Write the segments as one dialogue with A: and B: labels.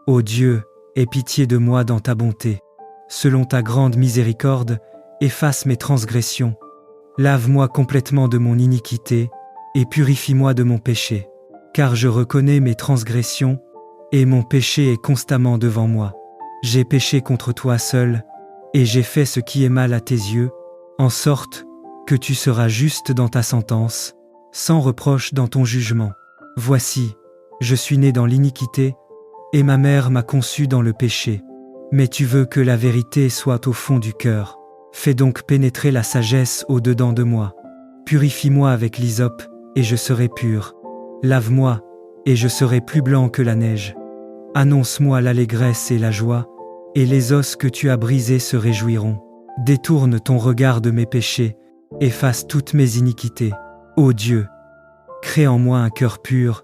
A: Ô Dieu, aie pitié de moi dans ta bonté. Selon ta grande miséricorde, efface mes transgressions. Lave-moi complètement de mon iniquité, et purifie-moi de mon péché. Car je reconnais mes transgressions, et mon péché est constamment devant moi. J'ai péché contre toi seul, et j'ai fait ce qui est mal à tes yeux, en sorte que tu seras juste dans ta sentence, sans reproche dans ton jugement. Voici, je suis né dans l'iniquité, et ma mère m'a conçu dans le péché. Mais tu veux que la vérité soit au fond du cœur. Fais donc pénétrer la sagesse au-dedans de moi. Purifie-moi avec l'hysope, et je serai pur. Lave-moi, et je serai plus blanc que la neige. Annonce-moi l'allégresse et la joie, et les os que tu as brisés se réjouiront. Détourne ton regard de mes péchés, efface toutes mes iniquités. Ô Dieu, crée en moi un cœur pur,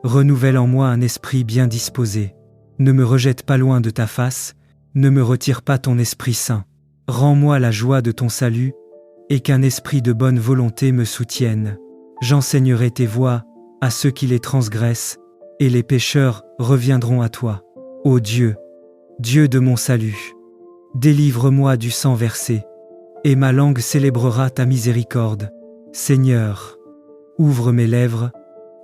A: renouvelle en moi un esprit bien disposé. Ne me rejette pas loin de ta face, ne me retire pas ton Esprit Saint. Rends-moi la joie de ton salut, et qu'un esprit de bonne volonté me soutienne. J'enseignerai tes voies à ceux qui les transgressent, et les pécheurs reviendront à toi. Ô Dieu, Dieu de mon salut, délivre-moi du sang versé, et ma langue célébrera ta miséricorde. Seigneur, ouvre mes lèvres,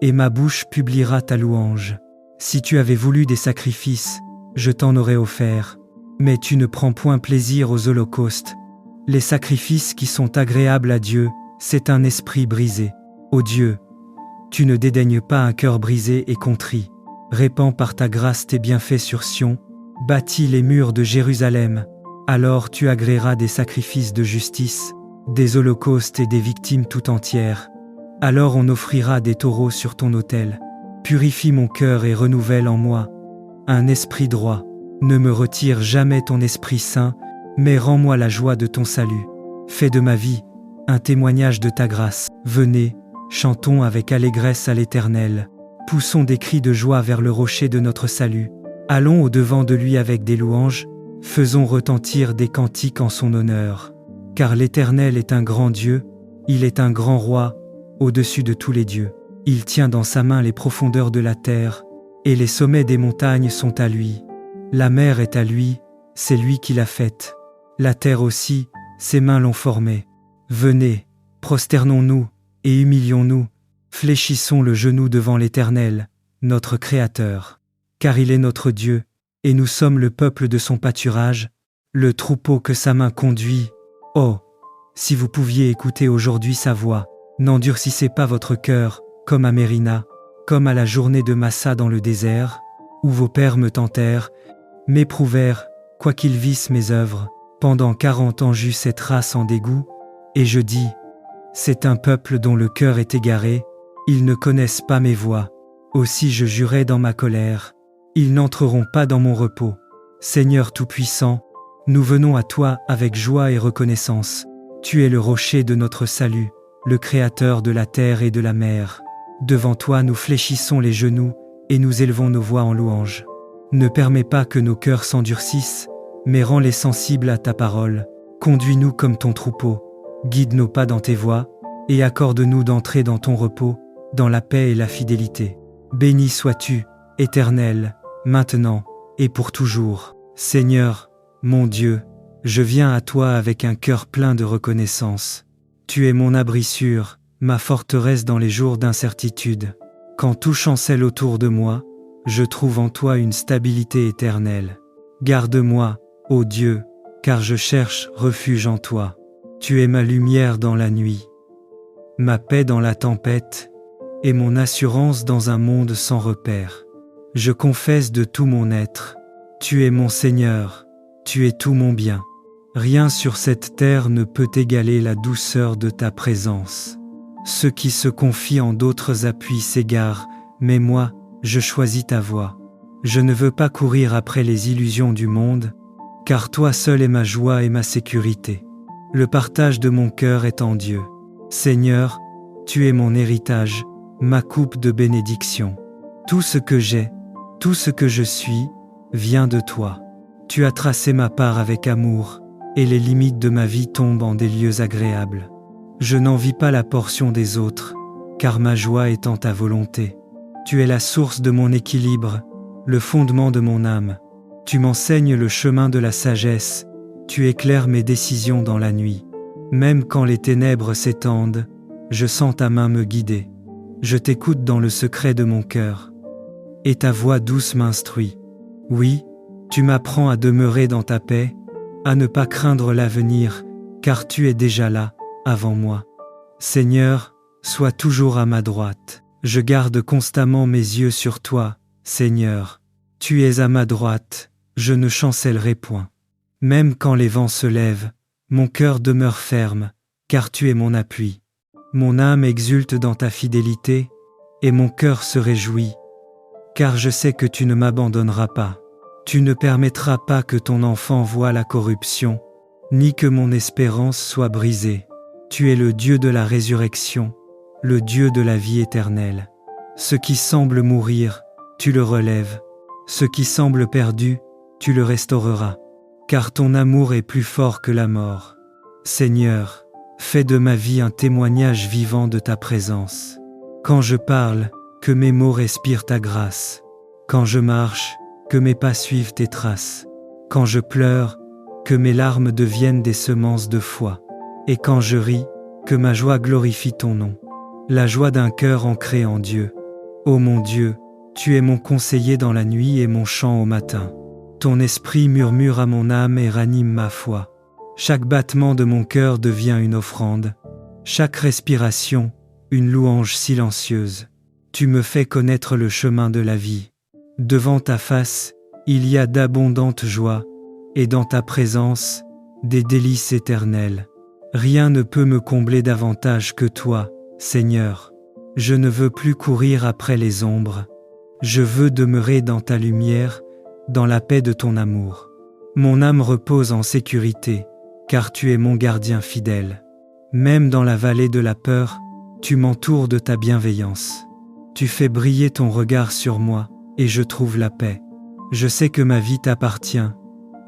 A: et ma bouche publiera ta louange. Si tu avais voulu des sacrifices, je t'en aurais offert, mais tu ne prends point plaisir aux holocaustes. Les sacrifices qui sont agréables à Dieu, c'est un esprit brisé. Ô Dieu, tu ne dédaignes pas un cœur brisé et contrit. Répands par ta grâce tes bienfaits sur Sion, bâtis les murs de Jérusalem. Alors tu agréeras des sacrifices de justice, des holocaustes et des victimes tout entières. Alors on offrira des taureaux sur ton autel. Purifie mon cœur et renouvelle en moi un esprit droit. Ne me retire jamais ton Esprit Saint, mais rends-moi la joie de ton salut. Fais de ma vie un témoignage de ta grâce. Venez, chantons avec allégresse à l'Éternel. Poussons des cris de joie vers le rocher de notre salut. Allons au-devant de lui avec des louanges, faisons retentir des cantiques en son honneur. Car l'Éternel est un grand Dieu, il est un grand roi, au-dessus de tous les dieux. Il tient dans sa main les profondeurs de la terre, et les sommets des montagnes sont à lui. La mer est à lui, c'est lui qui l'a faite. La terre aussi, ses mains l'ont formée. Venez, prosternons-nous, et humilions-nous, fléchissons le genou devant l'Éternel, notre Créateur. Car il est notre Dieu, et nous sommes le peuple de son pâturage, le troupeau que sa main conduit. Oh, si vous pouviez écouter aujourd'hui sa voix, n'endurcissez pas votre cœur, comme à Mérina, comme à la journée de Massa dans le désert, où vos pères me tentèrent, m'éprouvèrent, quoiqu'ils vissent mes œuvres. Pendant 40 ans j'eus cette race en dégoût, et je dis, c'est un peuple dont le cœur est égaré, ils ne connaissent pas mes voies. Aussi je jurai dans ma colère, ils n'entreront pas dans mon repos. Seigneur Tout-Puissant, nous venons à toi avec joie et reconnaissance. Tu es le rocher de notre salut, le Créateur de la terre et de la mer. Devant toi nous fléchissons les genoux, et nous élevons nos voix en louange. Ne permets pas que nos cœurs s'endurcissent, mais rends-les sensibles à ta parole. Conduis-nous comme ton troupeau, guide nos pas dans tes voies, et accorde-nous d'entrer dans ton repos, dans la paix et la fidélité. Béni sois-tu, Éternel, maintenant et pour toujours. Seigneur, mon Dieu, je viens à toi avec un cœur plein de reconnaissance. Tu es mon abri sûr, ma forteresse dans les jours d'incertitude. Quand tout chancelle autour de moi, je trouve en toi une stabilité éternelle. Garde-moi, ô Dieu, car je cherche refuge en toi. Tu es ma lumière dans la nuit, ma paix dans la tempête, et mon assurance dans un monde sans repère. Je confesse de tout mon être, tu es mon Seigneur, tu es tout mon bien. Rien sur cette terre ne peut égaler la douceur de ta présence. Ceux qui se confient en d'autres appuis s'égarent, mais moi, je choisis ta voie. Je ne veux pas courir après les illusions du monde, car toi seul est ma joie et ma sécurité. Le partage de mon cœur est en Dieu. Seigneur, tu es mon héritage, ma coupe de bénédiction. Tout ce que j'ai, tout ce que je suis, vient de toi. Tu as tracé ma part avec amour, et les limites de ma vie tombent en des lieux agréables. Je n'envie pas la portion des autres, car ma joie est en ta volonté. Tu es la source de mon équilibre, le fondement de mon âme. Tu m'enseignes le chemin de la sagesse, tu éclaires mes décisions dans la nuit. Même quand les ténèbres s'étendent, je sens ta main me guider. Je t'écoute dans le secret de mon cœur, et ta voix douce m'instruit. Oui, tu m'apprends à demeurer dans ta paix, à ne pas craindre l'avenir, car tu es déjà là, avant moi. Seigneur, sois toujours à ma droite. Je garde constamment mes yeux sur toi, Seigneur. Tu es à ma droite, je ne chancellerai point. Même quand les vents se lèvent, mon cœur demeure ferme, car tu es mon appui. Mon âme exulte dans ta fidélité, et mon cœur se réjouit, car je sais que tu ne m'abandonneras pas. Tu ne permettras pas que ton enfant voie la corruption, ni que mon espérance soit brisée. Tu es le Dieu de la résurrection, le Dieu de la vie éternelle. Ce qui semble mourir, tu le relèves. Ce qui semble perdu, tu le restaureras. Car ton amour est plus fort que la mort. Seigneur, fais de ma vie un témoignage vivant de ta présence. Quand je parle, que mes mots respirent ta grâce. Quand je marche, que mes pas suivent tes traces. Quand je pleure, que mes larmes deviennent des semences de foi. Et quand je ris, que ma joie glorifie ton nom. La joie d'un cœur ancré en Dieu. Ô mon Dieu, tu es mon conseiller dans la nuit et mon chant au matin. Ton esprit murmure à mon âme et ranime ma foi. Chaque battement de mon cœur devient une offrande. Chaque respiration, une louange silencieuse. Tu me fais connaître le chemin de la vie. Devant ta face, il y a d'abondantes joies, et dans ta présence, des délices éternelles. Rien ne peut me combler davantage que toi, Seigneur. Je ne veux plus courir après les ombres. Je veux demeurer dans ta lumière, dans la paix de ton amour. Mon âme repose en sécurité, car tu es mon gardien fidèle. Même dans la vallée de la peur, tu m'entoures de ta bienveillance. Tu fais briller ton regard sur moi, et je trouve la paix. Je sais que ma vie t'appartient,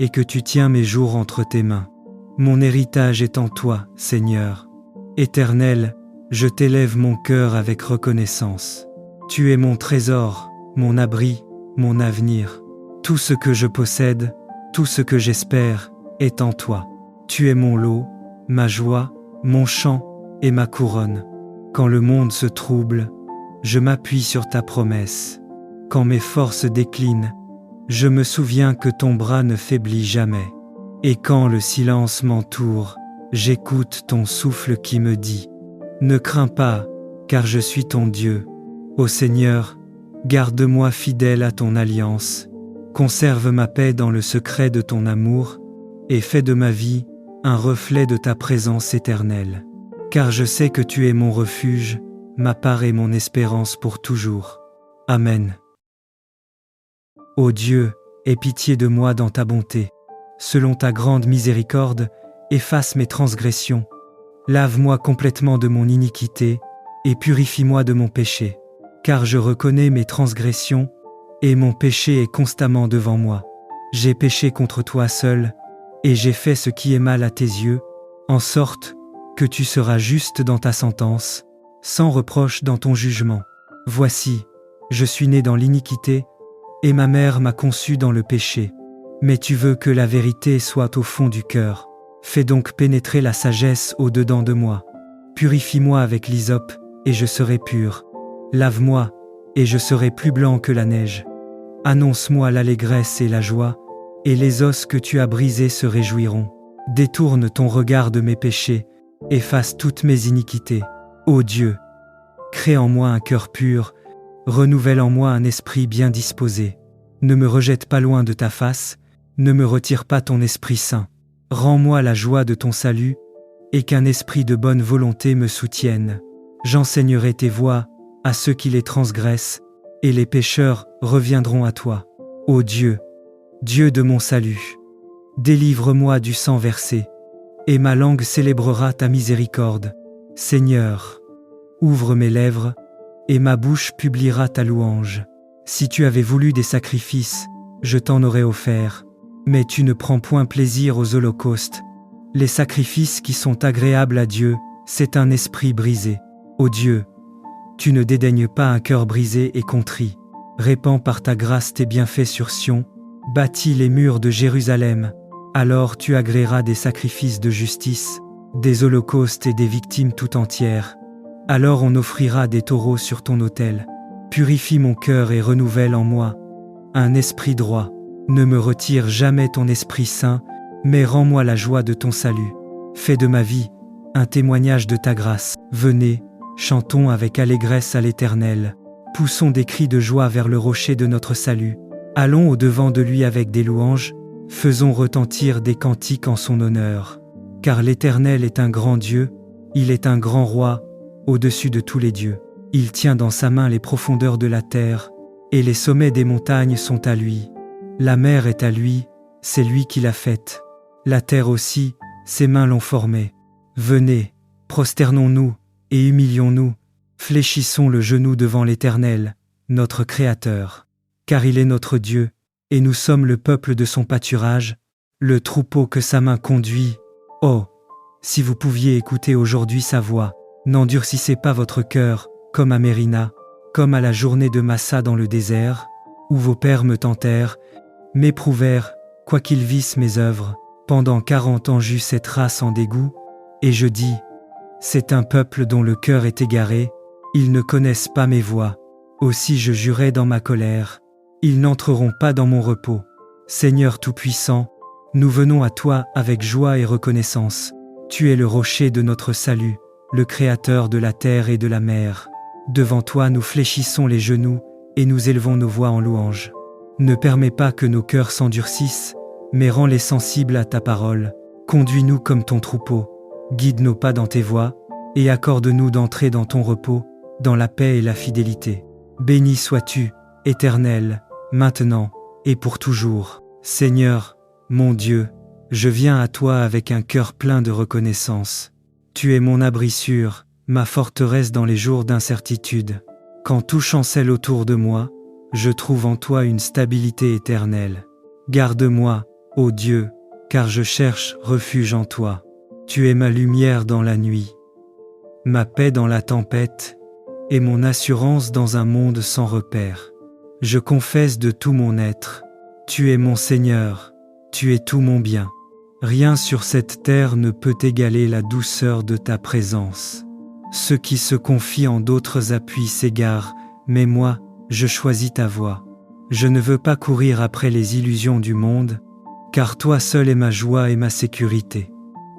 A: et que tu tiens mes jours entre tes mains. Mon héritage est en toi, Seigneur. Éternel, je t'élève mon cœur avec reconnaissance. Tu es mon trésor, mon abri, mon avenir. Tout ce que je possède, tout ce que j'espère, est en toi. Tu es mon lot, ma joie, mon chant et ma couronne. Quand le monde se trouble, je m'appuie sur ta promesse. Quand mes forces déclinent, je me souviens que ton bras ne faiblit jamais. Et quand le silence m'entoure, j'écoute ton souffle qui me dit « Ne crains pas, car je suis ton Dieu. Ô Seigneur, garde-moi fidèle à ton alliance. Conserve ma paix dans le secret de ton amour, et fais de ma vie un reflet de ta présence éternelle. Car je sais que tu es mon refuge, ma part et mon espérance pour toujours. Amen. Ô Dieu, aie pitié de moi dans ta bonté. Selon ta grande miséricorde, efface mes transgressions. Lave-moi complètement de mon iniquité, et purifie-moi de mon péché. Car je reconnais mes transgressions, et mon péché est constamment devant moi. J'ai péché contre toi seul, et j'ai fait ce qui est mal à tes yeux, en sorte que tu seras juste dans ta sentence, sans reproche dans ton jugement. Voici, je suis né dans l'iniquité, et ma mère m'a conçu dans le péché. Mais tu veux que la vérité soit au fond du cœur. Fais donc pénétrer la sagesse au-dedans de moi. Purifie-moi avec l'hysope, et je serai pur. Lave-moi, et je serai plus blanc que la neige. Annonce-moi l'allégresse et la joie, et les os que tu as brisés se réjouiront. Détourne ton regard de mes péchés, efface toutes mes iniquités. Ô Dieu, crée en moi un cœur pur, renouvelle en moi un esprit bien disposé. Ne me rejette pas loin de ta face, ne me retire pas ton Esprit Saint. Rends-moi la joie de ton salut, et qu'un esprit de bonne volonté me soutienne. J'enseignerai tes voies à ceux qui les transgressent, et les pécheurs reviendront à toi. Ô Dieu, Dieu de mon salut, délivre-moi du sang versé, et ma langue célébrera ta miséricorde. Seigneur, ouvre mes lèvres, et ma bouche publiera ta louange. Si tu avais voulu des sacrifices, je t'en aurais offert, mais tu ne prends point plaisir aux holocaustes. Les sacrifices qui sont agréables à Dieu, c'est un esprit brisé. Ô Dieu, tu ne dédaignes pas un cœur brisé et contrit. Répands par ta grâce tes bienfaits sur Sion, bâtis les murs de Jérusalem. Alors tu agréeras des sacrifices de justice, des holocaustes et des victimes tout entières. Alors on offrira des taureaux sur ton autel. Purifie mon cœur et renouvelle en moi un esprit droit. Ne me retire jamais ton Esprit Saint, mais rends-moi la joie de ton salut. Fais de ma vie un témoignage de ta grâce. Venez, chantons avec allégresse à l'Éternel. Poussons des cris de joie vers le rocher de notre salut. Allons au-devant de lui avec des louanges, faisons retentir des cantiques en son honneur. Car l'Éternel est un grand Dieu, il est un grand roi, au-dessus de tous les dieux. Il tient dans sa main les profondeurs de la terre, et les sommets des montagnes sont à lui. La mer est à lui, c'est lui qui l'a faite. La terre aussi, ses mains l'ont formée. Venez, prosternons-nous et humilions-nous, fléchissons le genou devant l'Éternel, notre Créateur. Car il est notre Dieu, et nous sommes le peuple de son pâturage, le troupeau que sa main conduit. Oh, si vous pouviez écouter aujourd'hui sa voix, n'endurcissez pas votre cœur, comme à Mérina, comme à la journée de Massa dans le désert, où vos pères me tentèrent, m'éprouvèrent, quoiqu'ils vissent mes œuvres. Pendant 40 ans j'eus cette race en dégoût, et je dis, c'est un peuple dont le cœur est égaré, ils ne connaissent pas mes voies. Aussi je jurai dans ma colère, ils n'entreront pas dans mon repos. Seigneur Tout-Puissant, nous venons à toi avec joie et reconnaissance. Tu es le rocher de notre salut, le Créateur de la terre et de la mer. Devant toi nous fléchissons les genoux et nous élevons nos voix en louange. Ne permets pas que nos cœurs s'endurcissent, mais rends-les sensibles à ta parole. Conduis-nous comme ton troupeau, guide nos pas dans tes voies, et accorde-nous d'entrer dans ton repos, dans la paix et la fidélité. Béni sois-tu, Éternel, maintenant et pour toujours. Seigneur, mon Dieu, je viens à toi avec un cœur plein de reconnaissance. Tu es mon abri sûr, ma forteresse dans les jours d'incertitude. Quand tout chancelle autour de moi, je trouve en toi une stabilité éternelle. Garde-moi, ô Dieu, car je cherche refuge en toi. Tu es ma lumière dans la nuit, ma paix dans la tempête, et mon assurance dans un monde sans repère. Je confesse de tout mon être, tu es mon Seigneur, tu es tout mon bien. Rien sur cette terre ne peut égaler la douceur de ta présence. Ceux qui se confient en d'autres appuis s'égarent, mais moi, je choisis ta voie. Je ne veux pas courir après les illusions du monde, car toi seul est ma joie et ma sécurité.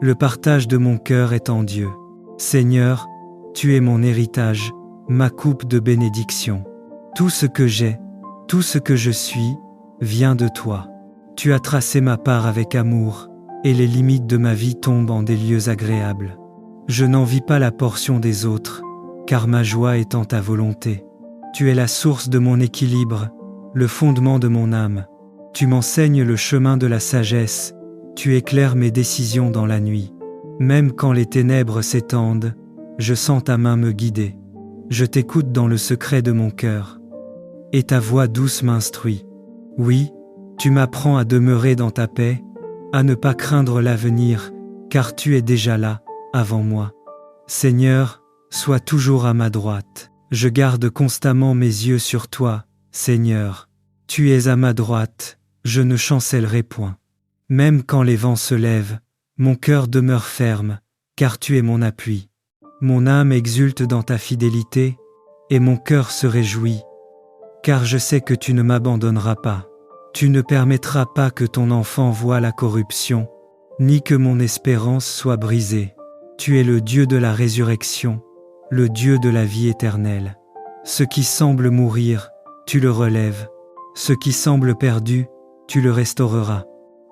A: Le partage de mon cœur est en Dieu. Seigneur, tu es mon héritage, ma coupe de bénédiction. Tout ce que j'ai, tout ce que je suis, vient de toi. Tu as tracé ma part avec amour, et les limites de ma vie tombent en des lieux agréables. Je n'envie pas la portion des autres, car ma joie est en ta volonté. Tu es la source de mon équilibre, le fondement de mon âme. Tu m'enseignes le chemin de la sagesse, tu éclaires mes décisions dans la nuit. Même quand les ténèbres s'étendent, je sens ta main me guider. Je t'écoute dans le secret de mon cœur, et ta voix douce m'instruit. Oui, tu m'apprends à demeurer dans ta paix, à ne pas craindre l'avenir, car tu es déjà là, avant moi. Seigneur, sois toujours à ma droite. Je garde constamment mes yeux sur toi, Seigneur. Tu es à ma droite, je ne chancellerai point. Même quand les vents se lèvent, mon cœur demeure ferme, car tu es mon appui. Mon âme exulte dans ta fidélité, et mon cœur se réjouit, car je sais que tu ne m'abandonneras pas. Tu ne permettras pas que ton enfant voie la corruption, ni que mon espérance soit brisée. Tu es le Dieu de la résurrection, le Dieu de la vie éternelle. Ce qui semble mourir, tu le relèves. Ce qui semble perdu, tu le restaureras.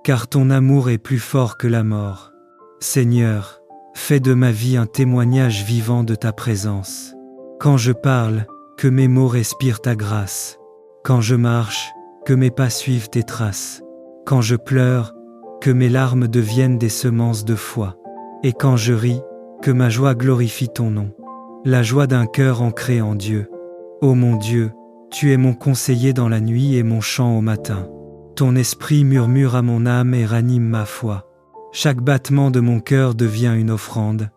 A: Car ton amour est plus fort que la mort. Seigneur, fais de ma vie un témoignage vivant de ta présence. Quand je parle, que mes mots respirent ta grâce. Quand je marche, que mes pas suivent tes traces. Quand je pleure, que mes larmes deviennent des semences de foi. Et quand je ris, que ma joie glorifie ton nom. La joie d'un cœur ancré en Dieu. Ô mon Dieu, tu es mon conseiller dans la nuit et mon chant au matin. Ton esprit murmure à mon âme et ranime ma foi. Chaque battement de mon cœur devient une offrande.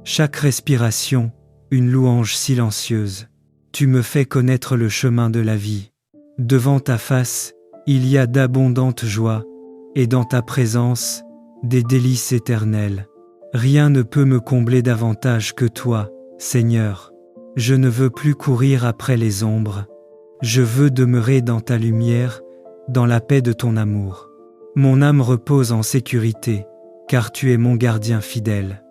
A: Chaque respiration, une louange silencieuse. Tu me fais connaître le chemin de la vie. Devant ta face, il y a d'abondantes joies, et dans ta présence, des délices éternelles. Rien ne peut me combler davantage que toi, Seigneur. Je ne veux plus courir après les ombres. Je veux demeurer dans ta lumière, dans la paix de ton amour. Mon âme repose en sécurité, car tu es mon gardien fidèle.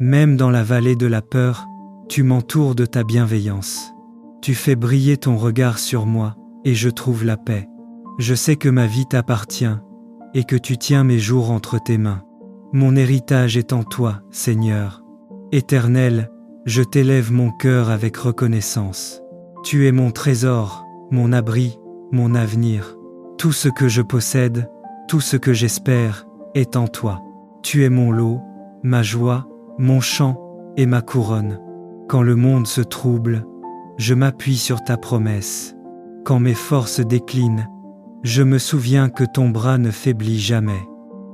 A: Même dans la vallée de la peur, tu m'entoures de ta bienveillance. Tu fais briller ton regard sur moi, et je trouve la paix. Je sais que ma vie t'appartient, et que tu tiens mes jours entre tes mains. Mon héritage est en toi, Seigneur. Éternel, je t'élève mon cœur avec reconnaissance. Tu es mon trésor, mon abri, mon avenir. Tout ce que je possède, tout ce que j'espère, est en toi. Tu es mon lot, ma joie, mon chant et ma couronne. Quand le monde se trouble, je m'appuie sur ta promesse. Quand mes forces déclinent, je me souviens que ton bras ne faiblit jamais.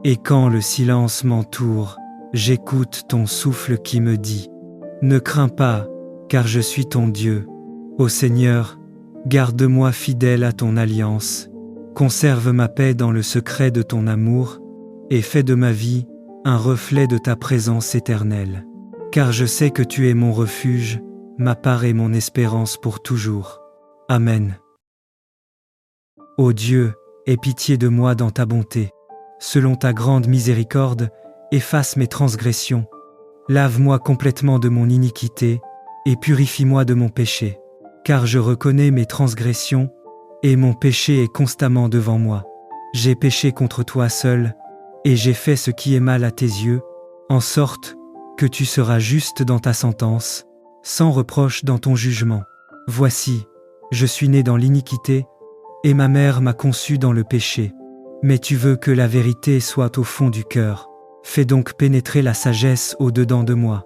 A: Et quand le silence m'entoure, j'écoute ton souffle qui me dit « Ne crains pas, car je suis ton Dieu. Ô Seigneur, garde-moi fidèle à ton alliance. Conserve ma paix dans le secret de ton amour et fais de ma vie un reflet de ta présence éternelle. Car je sais que tu es mon refuge, ma part et mon espérance pour toujours. Amen. Ô Dieu, aie pitié de moi dans ta bonté. Selon ta grande miséricorde, efface mes transgressions. Lave-moi complètement de mon iniquité et purifie-moi de mon péché. Car je reconnais mes transgressions et mon péché est constamment devant moi. J'ai péché contre toi seul et j'ai fait ce qui est mal à tes yeux, en sorte que tu seras juste dans ta sentence, sans reproche dans ton jugement. Voici, je suis né dans l'iniquité et ma mère m'a conçu dans le péché. Mais tu veux que la vérité soit au fond du cœur. Fais donc pénétrer la sagesse au-dedans de moi.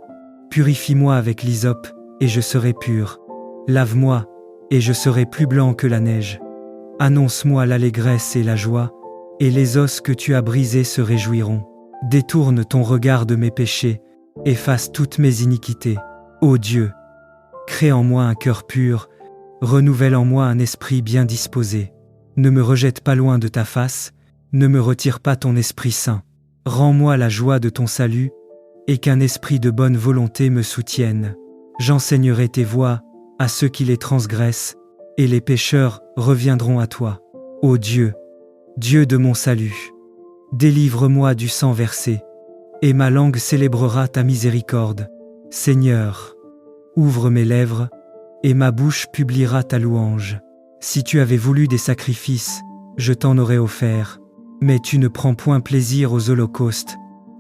A: Purifie-moi avec l'hysope, et je serai pur. Lave-moi, et je serai plus blanc que la neige. Annonce-moi l'allégresse et la joie, et les os que tu as brisés se réjouiront. Détourne ton regard de mes péchés, efface toutes mes iniquités. Ô Dieu, crée en moi un cœur pur, renouvelle en moi un esprit bien disposé. Ne me rejette pas loin de ta face, ne me retire pas ton Esprit Saint. Rends-moi la joie de ton salut, et qu'un esprit de bonne volonté me soutienne. J'enseignerai tes voies à ceux qui les transgressent, et les pécheurs reviendront à toi. Ô Dieu, Dieu de mon salut, délivre-moi du sang versé, et ma langue célébrera ta miséricorde. Seigneur, ouvre mes lèvres, et ma bouche publiera ta louange. Si tu avais voulu des sacrifices, je t'en aurais offert, mais tu ne prends point plaisir aux holocaustes.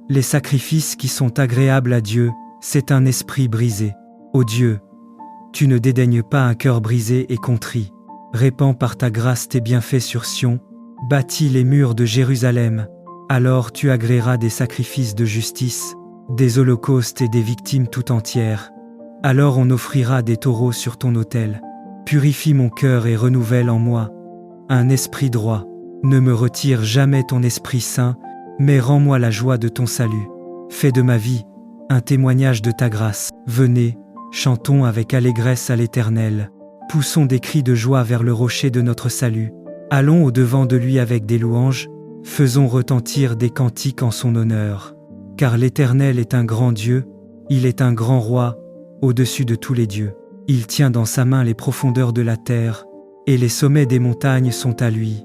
A: Les sacrifices qui sont agréables à Dieu, c'est un esprit brisé. Ô Dieu, tu ne dédaignes pas un cœur brisé et contrit. Répands par ta grâce tes bienfaits sur Sion, bâtis les murs de Jérusalem. Alors tu agréeras des sacrifices de justice, des holocaustes et des victimes tout entières. Alors on offrira des taureaux sur ton autel. Purifie mon cœur et renouvelle en moi un esprit droit. Ne me retire jamais ton Esprit Saint, mais rends-moi la joie de ton salut. Fais de ma vie un témoignage de ta grâce. Venez, chantons avec allégresse à l'Éternel. Poussons des cris de joie vers le rocher de notre salut. Allons au-devant de lui avec des louanges, faisons retentir des cantiques en son honneur. Car l'Éternel est un grand Dieu, il est un grand roi, au-dessus de tous les dieux. Il tient dans sa main les profondeurs de la terre, et les sommets des montagnes sont à lui.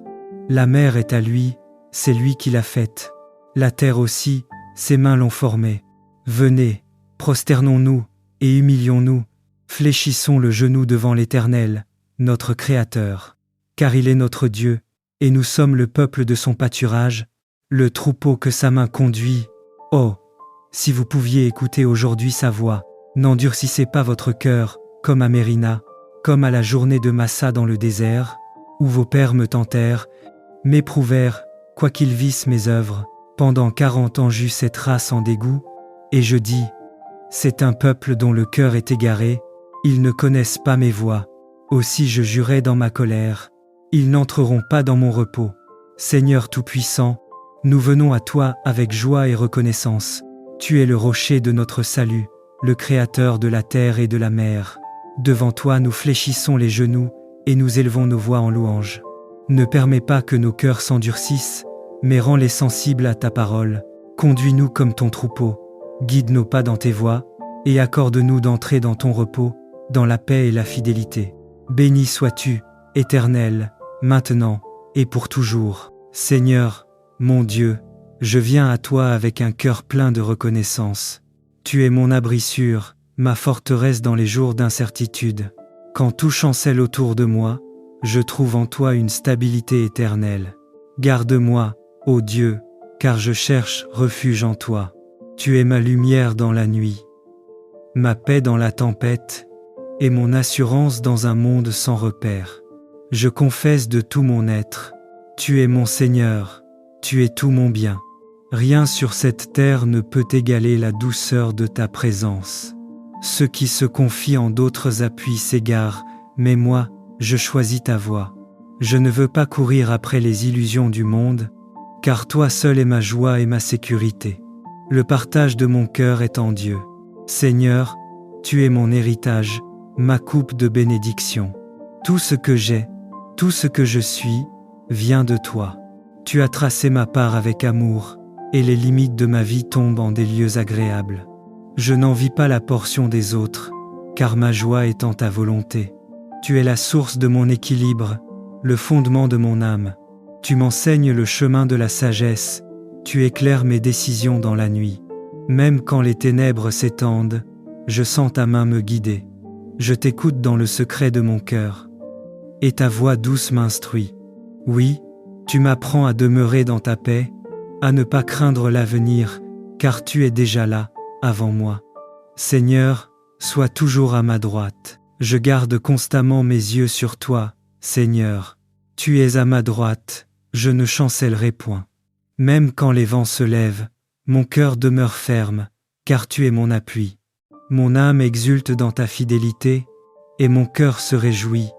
A: La mer est à lui, c'est lui qui l'a faite. La terre aussi, ses mains l'ont formée. Venez, prosternons-nous et humilions-nous, fléchissons le genou devant l'Éternel, notre Créateur. Car il est notre Dieu, et nous sommes le peuple de son pâturage, le troupeau que sa main conduit. Oh, si vous pouviez écouter aujourd'hui sa voix, n'endurcissez pas votre cœur, comme à Mérina, comme à la journée de Massa dans le désert, où vos pères me tentèrent, m'éprouvèrent, quoiqu'ils vissent mes œuvres. Pendant 40 ans j'eus cette race en dégoût, et je dis, c'est un peuple dont le cœur est égaré, ils ne connaissent pas mes voies. Aussi je jurai dans ma colère, ils n'entreront pas dans mon repos. Seigneur Tout-Puissant, nous venons à toi avec joie et reconnaissance. Tu es le rocher de notre salut, le Créateur de la terre et de la mer. Devant toi nous fléchissons les genoux, et nous élevons nos voix en louange. Ne permets pas que nos cœurs s'endurcissent, mais rends-les sensibles à ta parole. Conduis-nous comme ton troupeau, guide nos pas dans tes voies, et accorde-nous d'entrer dans ton repos, dans la paix et la fidélité. Béni sois-tu, Éternel, maintenant et pour toujours. Seigneur, mon Dieu, je viens à toi avec un cœur plein de reconnaissance. Tu es mon abri sûr, ma forteresse dans les jours d'incertitude. Quand tout chancelle autour de moi, je trouve en toi une stabilité éternelle. Garde-moi, ô Dieu, car je cherche refuge en toi. Tu es ma lumière dans la nuit, ma paix dans la tempête, et mon assurance dans un monde sans repère. Je confesse de tout mon être, tu es mon Seigneur, tu es tout mon bien. Rien sur cette terre ne peut égaler la douceur de ta présence. Ceux qui se confient en d'autres appuis s'égarent, mais moi, je choisis ta voie. Je ne veux pas courir après les illusions du monde, car toi seul est ma joie et ma sécurité. Le partage de mon cœur est en Dieu. Seigneur, tu es mon héritage, ma coupe de bénédiction. Tout ce que j'ai, tout ce que je suis, vient de toi. Tu as tracé ma part avec amour, et les limites de ma vie tombent en des lieux agréables. Je n'envie pas la portion des autres, car ma joie est en ta volonté. Tu es la source de mon équilibre, le fondement de mon âme. Tu m'enseignes le chemin de la sagesse, tu éclaires mes décisions dans la nuit. Même quand les ténèbres s'étendent, je sens ta main me guider. Je t'écoute dans le secret de mon cœur, et ta voix douce m'instruit. Oui, tu m'apprends à demeurer dans ta paix, à ne pas craindre l'avenir, car tu es déjà là, avant moi. Seigneur, sois toujours à ma droite. Je garde constamment mes yeux sur toi, Seigneur. Tu es à ma droite, je ne chancellerai point. Même quand les vents se lèvent, mon cœur demeure ferme, car tu es mon appui. Mon âme exulte dans ta fidélité, et mon cœur se réjouit,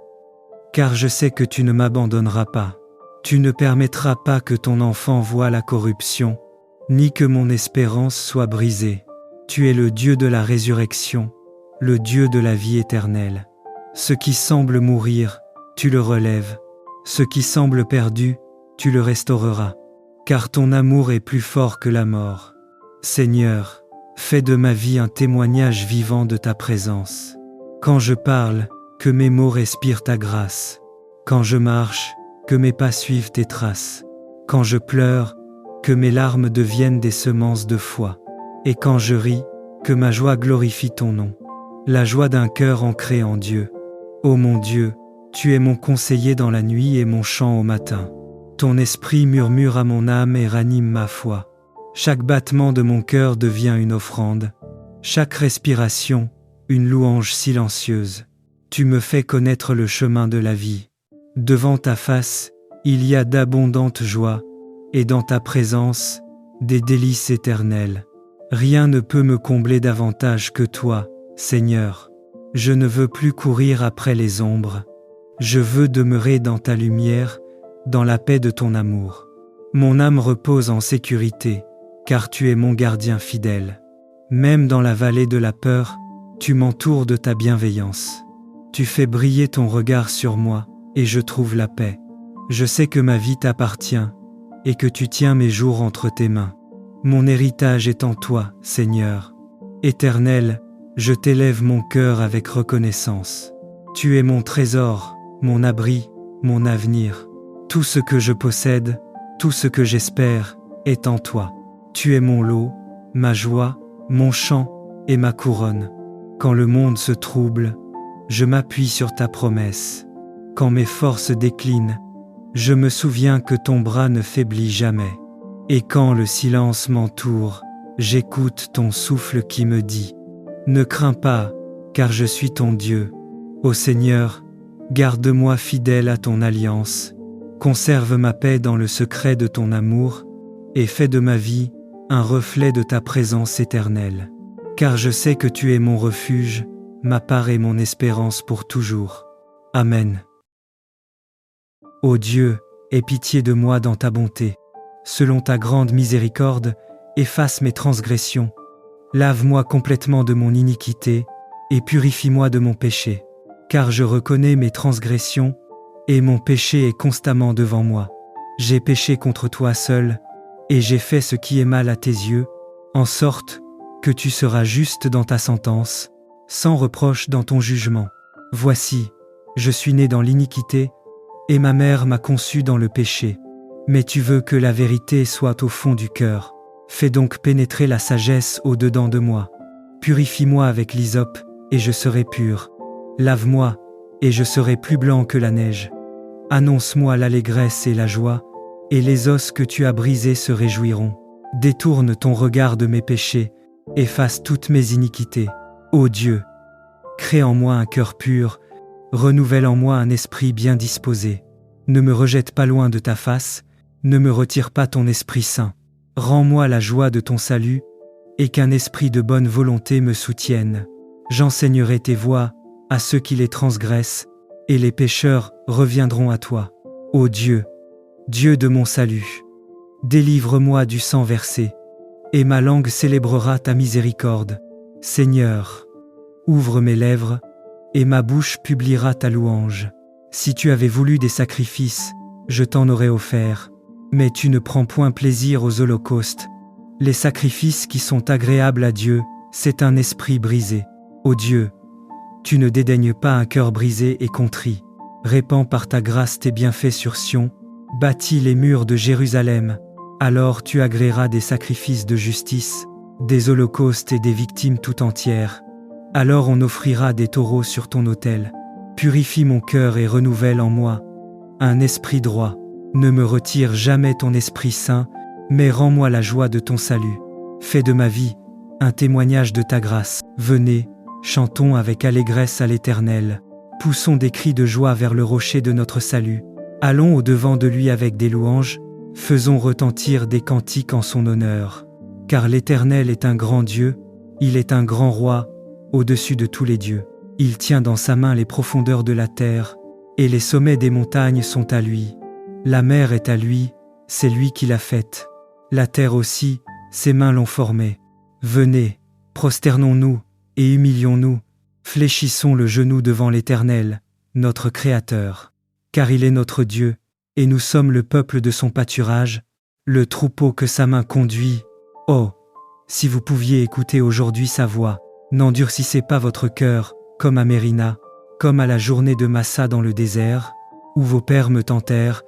A: car je sais que tu ne m'abandonneras pas. Tu ne permettras pas que ton enfant voie la corruption, ni que mon espérance soit brisée. Tu es le Dieu de la résurrection, le Dieu de la vie éternelle. Ce qui semble mourir, tu le relèves. Ce qui semble perdu, tu le restaureras. Car ton amour est plus fort que la mort. Seigneur, fais de ma vie un témoignage vivant de ta présence. Quand je parle, que mes mots respirent ta grâce. Quand je marche, que mes pas suivent tes traces. Quand je pleure, que mes larmes deviennent des semences de foi. Et quand je ris, que ma joie glorifie ton nom. La joie d'un cœur ancré en Dieu. Ô mon Dieu, tu es mon conseiller dans la nuit et mon chant au matin. Ton esprit murmure à mon âme et ranime ma foi. Chaque battement de mon cœur devient une offrande. Chaque respiration, une louange silencieuse. Tu me fais connaître le chemin de la vie. Devant ta face, il y a d'abondantes joies, et dans ta présence, des délices éternelles. Rien ne peut me combler davantage que toi, Seigneur. Je ne veux plus courir après les ombres. Je veux demeurer dans ta lumière, dans la paix de ton amour. Mon âme repose en sécurité, car tu es mon gardien fidèle. Même dans la vallée de la peur, tu m'entoures de ta bienveillance. Tu fais briller ton regard sur moi, et je trouve la paix. Je sais que ma vie t'appartient, et que tu tiens mes jours entre tes mains. Mon héritage est en toi, Seigneur. Éternel, je t'élève mon cœur avec reconnaissance. Tu es mon trésor, mon abri, mon avenir. Tout ce que je possède, tout ce que j'espère, est en toi. Tu es mon lot, ma joie, mon chant et ma couronne. Quand le monde se trouble, je m'appuie sur ta promesse. Quand mes forces déclinent, je me souviens que ton bras ne faiblit jamais. Et quand le silence m'entoure, j'écoute ton souffle qui me dit « Ne crains pas, car je suis ton Dieu. Ô Seigneur, garde-moi fidèle à ton alliance, conserve ma paix dans le secret de ton amour, et fais de ma vie un reflet de ta présence éternelle. Car je sais que tu es mon refuge, ma part et mon espérance pour toujours. Amen. Ô Dieu, aie pitié de moi dans ta bonté. Selon ta grande miséricorde, efface mes transgressions. Lave-moi complètement de mon iniquité et purifie-moi de mon péché. Car je reconnais mes transgressions et mon péché est constamment devant moi. J'ai péché contre toi seul, et j'ai fait ce qui est mal à tes yeux, en sorte que tu seras juste dans ta sentence, sans reproche dans ton jugement. Voici, je suis né dans l'iniquité, et ma mère m'a conçu dans le péché. Mais tu veux que la vérité soit au fond du cœur. Fais donc pénétrer la sagesse au-dedans de moi. Purifie-moi avec l'hysope, et je serai pur. Lave-moi, et je serai plus blanc que la neige. Annonce-moi l'allégresse et la joie, et les os que tu as brisés se réjouiront. Détourne ton regard de mes péchés, efface toutes mes iniquités. Ô Dieu, crée en moi un cœur pur, renouvelle en moi un esprit bien disposé. Ne me rejette pas loin de ta face, ne me retire pas ton Esprit Saint. Rends-moi la joie de ton salut, et qu'un esprit de bonne volonté me soutienne. J'enseignerai tes voies à ceux qui les transgressent, et les pécheurs reviendront à toi. Ô Dieu, Dieu de mon salut, délivre-moi du sang versé, et ma langue célébrera ta miséricorde. Seigneur, ouvre mes lèvres, et ma bouche publiera ta louange. Si tu avais voulu des sacrifices, je t'en aurais offert, mais tu ne prends point plaisir aux holocaustes. Les sacrifices qui sont agréables à Dieu, c'est un esprit brisé. Ô Dieu, tu ne dédaignes pas un cœur brisé et contrit. Répands par ta grâce tes bienfaits sur Sion, bâtis les murs de Jérusalem. Alors tu agréeras des sacrifices de justice, des holocaustes et des victimes tout entières. Alors on offrira des taureaux sur ton autel. Purifie mon cœur et renouvelle en moi un esprit droit. Ne me retire jamais ton Esprit Saint, mais rends-moi la joie de ton salut. Fais de ma vie un témoignage de ta grâce. Venez, chantons avec allégresse à l'Éternel. Poussons des cris de joie vers le rocher de notre salut. Allons au-devant de lui avec des louanges, faisons retentir des cantiques en son honneur. Car l'Éternel est un grand Dieu, il est un grand roi, au-dessus de tous les dieux. Il tient dans sa main les profondeurs de la terre, et les sommets des montagnes sont à lui. La mer est à lui, c'est lui qui l'a faite. La terre aussi, ses mains l'ont formée. Venez, prosternons-nous, et humilions-nous, fléchissons le genou devant l'Éternel, notre Créateur. Car il est notre Dieu, et nous sommes le peuple de son pâturage, le troupeau que sa main conduit. Oh, si vous pouviez écouter aujourd'hui sa voix, n'endurcissez pas votre cœur, comme à Mérina, comme à la journée de Massa dans le désert, où vos pères me tentèrent,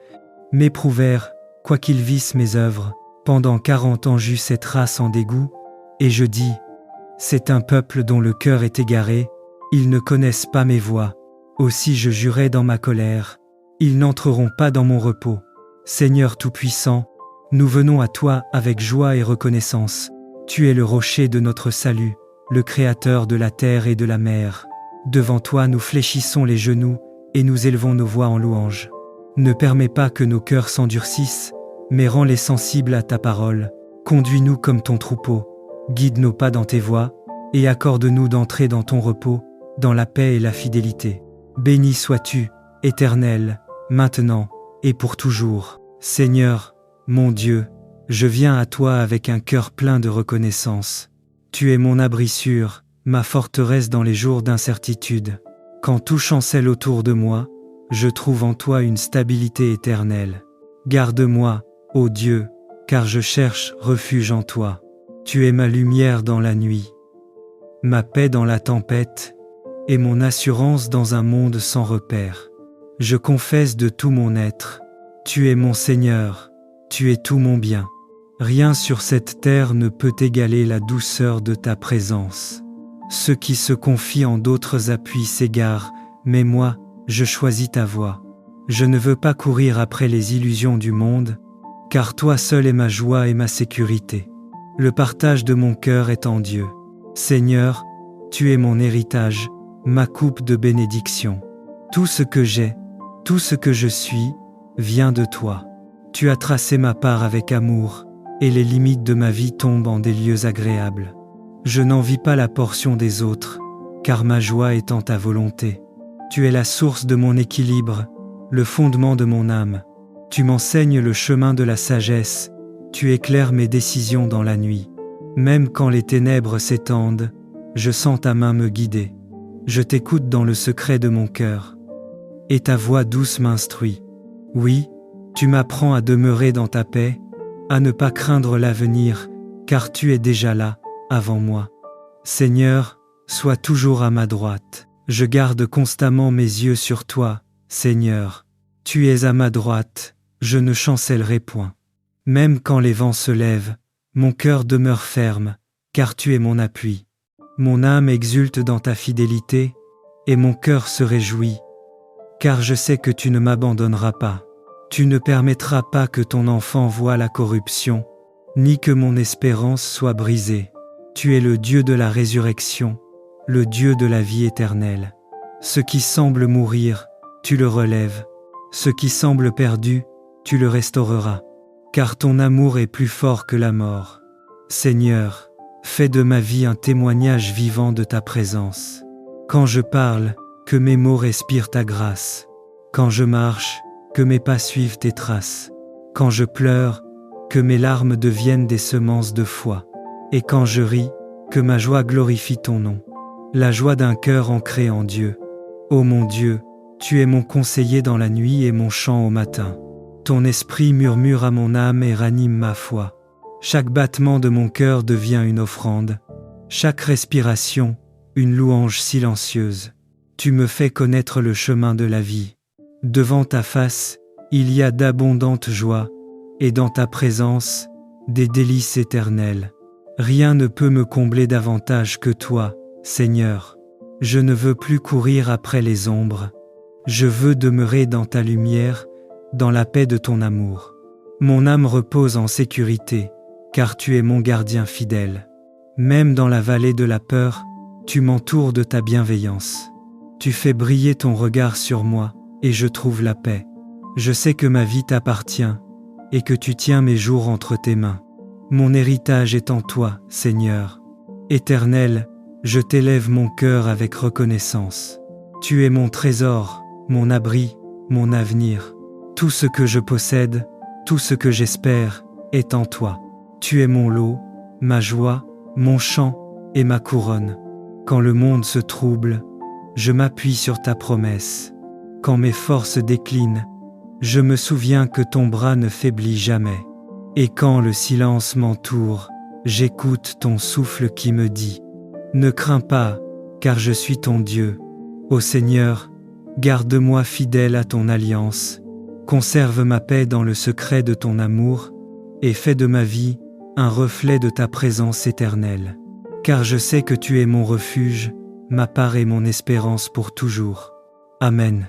A: m'éprouvèrent, quoiqu'ils vissent mes œuvres. Pendant 40 ans j'eus cette race en dégoût, et je dis, c'est un peuple dont le cœur est égaré, ils ne connaissent pas mes voies. Aussi je jurai dans ma colère, ils n'entreront pas dans mon repos. Seigneur Tout-Puissant, nous venons à toi avec joie et reconnaissance. Tu es le rocher de notre salut, le Créateur de la terre et de la mer. Devant toi nous fléchissons les genoux et nous élevons nos voix en louange. Ne permets pas que nos cœurs s'endurcissent, mais rends-les sensibles à ta parole. Conduis-nous comme ton troupeau, guide nos pas dans tes voies, et accorde-nous d'entrer dans ton repos, dans la paix et la fidélité. Béni sois-tu, Éternel, maintenant et pour toujours. Seigneur, mon Dieu, je viens à toi avec un cœur plein de reconnaissance. Tu es mon abri sûr, ma forteresse dans les jours d'incertitude. Quand tout chancelle autour de moi, je trouve en toi une stabilité éternelle. Garde-moi, ô Dieu, car je cherche refuge en toi. Tu es ma lumière dans la nuit, ma paix dans la tempête, et mon assurance dans un monde sans repère. Je confesse de tout mon être, tu es mon Seigneur, tu es tout mon bien. Rien sur cette terre ne peut égaler la douceur de ta présence. Ceux qui se confient en d'autres appuis s'égarent, mais moi, je choisis ta voie. Je ne veux pas courir après les illusions du monde, car toi seul est ma joie et ma sécurité. Le partage de mon cœur est en Dieu. Seigneur, tu es mon héritage, ma coupe de bénédiction. Tout ce que j'ai, tout ce que je suis, vient de toi. Tu as tracé ma part avec amour, et les limites de ma vie tombent en des lieux agréables. Je n'envie pas la portion des autres, car ma joie est en ta volonté. Tu es la source de mon équilibre, le fondement de mon âme. Tu m'enseignes le chemin de la sagesse, tu éclaires mes décisions dans la nuit. Même quand les ténèbres s'étendent, je sens ta main me guider. Je t'écoute dans le secret de mon cœur. et ta voix douce m'instruit. Oui, tu m'apprends à demeurer dans ta paix, à ne pas craindre l'avenir, car tu es déjà là, avant moi. Seigneur, sois toujours à ma droite. Je garde constamment mes yeux sur toi, Seigneur. Tu es à ma droite, je ne chancellerai point. Même quand les vents se lèvent, mon cœur demeure ferme, car tu es mon appui. Mon âme exulte dans ta fidélité, et mon cœur se réjouit, car je sais que tu ne m'abandonneras pas. Tu ne permettras pas que ton enfant voie la corruption, ni que mon espérance soit brisée. Tu es le Dieu de la résurrection, le Dieu de la vie éternelle. Ce qui semble mourir, tu le relèves. Ce qui semble perdu, tu le restaureras. Car ton amour est plus fort que la mort. Seigneur, fais de ma vie un témoignage vivant de ta présence. Quand je parle, que mes mots respirent ta grâce. Quand je marche, que mes pas suivent tes traces. Quand je pleure, que mes larmes deviennent des semences de foi. Et quand je ris, que ma joie glorifie ton nom. La joie d'un cœur ancré en Dieu. Ô mon Dieu, tu es mon conseiller dans la nuit et mon chant au matin. Ton esprit murmure à mon âme et ranime ma foi. Chaque battement de mon cœur devient une offrande. Chaque respiration, une louange silencieuse. Tu me fais connaître le chemin de la vie. Devant ta face, il y a d'abondantes joies, et dans ta présence, des délices éternelles. Rien ne peut me combler davantage que toi, Seigneur. Je ne veux plus courir après les ombres. Je veux demeurer dans ta lumière, dans la paix de ton amour. Mon âme repose en sécurité, car tu es mon gardien fidèle. Même dans la vallée de la peur, tu m'entoures de ta bienveillance. Tu fais briller ton regard sur moi, et je trouve la paix. Je sais que ma vie t'appartient, et que tu tiens mes jours entre tes mains. Mon héritage est en toi, Seigneur. Éternel, je t'élève mon cœur avec reconnaissance. Tu es mon trésor, mon abri, mon avenir. Tout ce que je possède, tout ce que j'espère, est en toi. Tu es mon lot, ma joie, mon chant et ma couronne. Quand le monde se trouble, je m'appuie sur ta promesse. Quand mes forces déclinent, je me souviens que ton bras ne faiblit jamais. Et quand le silence m'entoure, j'écoute ton souffle qui me dit « Ne crains pas, car je suis ton Dieu. Ô Seigneur, garde-moi fidèle à ton alliance. Conserve ma paix dans le secret de ton amour et fais de ma vie un reflet de ta présence éternelle. Car je sais que tu es mon refuge, ma part et mon espérance pour toujours. Amen.